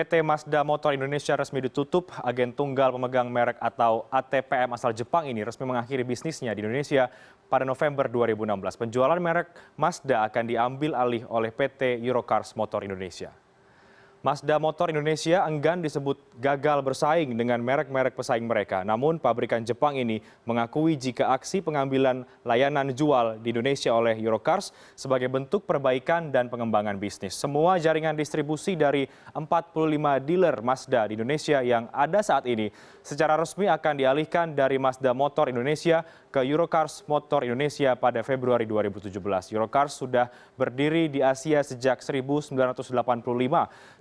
PT Mazda Motor Indonesia resmi ditutup. Agen tunggal pemegang merek atau ATPM asal Jepang ini resmi mengakhiri bisnisnya di Indonesia pada November 2016. Penjualan merek Mazda akan diambil alih oleh PT Eurocars Motor Indonesia. Mazda Motor Indonesia enggan disebut gagal bersaing dengan merek-merek pesaing mereka. Namun pabrikan Jepang ini mengakui jika aksi pengambilan layanan jual di Indonesia oleh Eurocars sebagai bentuk perbaikan dan pengembangan bisnis. Semua jaringan distribusi dari 45 dealer Mazda di Indonesia yang ada saat ini secara resmi akan dialihkan dari Mazda Motor Indonesia ke Eurocars Motor Indonesia pada Februari 2017. Eurocars sudah berdiri di Asia sejak 1985.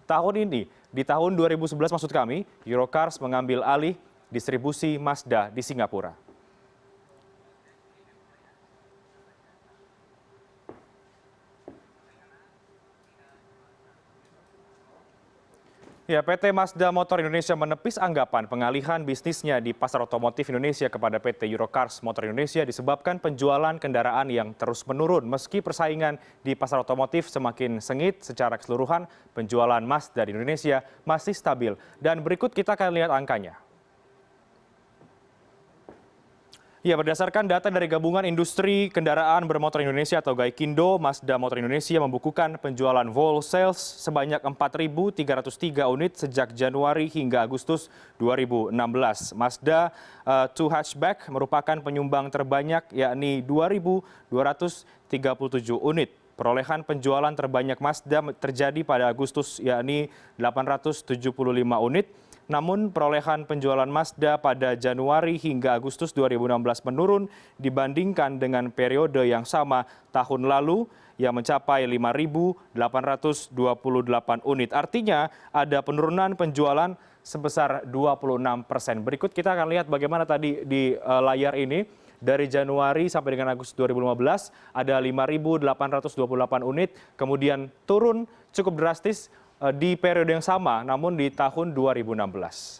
Tahun ini, di tahun 2011 maksud kami, Eurocars mengambil alih distribusi Mazda di Singapura. Ya, PT Mazda Motor Indonesia menepis anggapan pengalihan bisnisnya di pasar otomotif Indonesia kepada PT Eurocars Motor Indonesia disebabkan penjualan kendaraan yang terus menurun. Meski persaingan di pasar otomotif semakin sengit, secara keseluruhan penjualan Mazda di Indonesia masih stabil. Dan berikut kita akan lihat angkanya. Ya, berdasarkan data dari Gabungan Industri Kendaraan Bermotor Indonesia atau Gaikindo, Mazda Motor Indonesia membukukan penjualan wholesale sebanyak 4.303 unit sejak Januari hingga Agustus 2016. Mazda 2 hatchback merupakan penyumbang terbanyak, yakni 2.237 unit. Perolehan penjualan terbanyak Mazda terjadi pada Agustus, yakni 875 unit. Namun perolehan penjualan Mazda pada Januari hingga Agustus 2016 menurun dibandingkan dengan periode yang sama tahun lalu yang mencapai 5.828 unit. Artinya ada penurunan penjualan sebesar 26%. Berikut kita akan lihat bagaimana tadi di layar ini. Dari Januari sampai dengan Agustus 2015 ada 5.828 unit, kemudian turun cukup drastis di periode yang sama, namun di tahun 2016.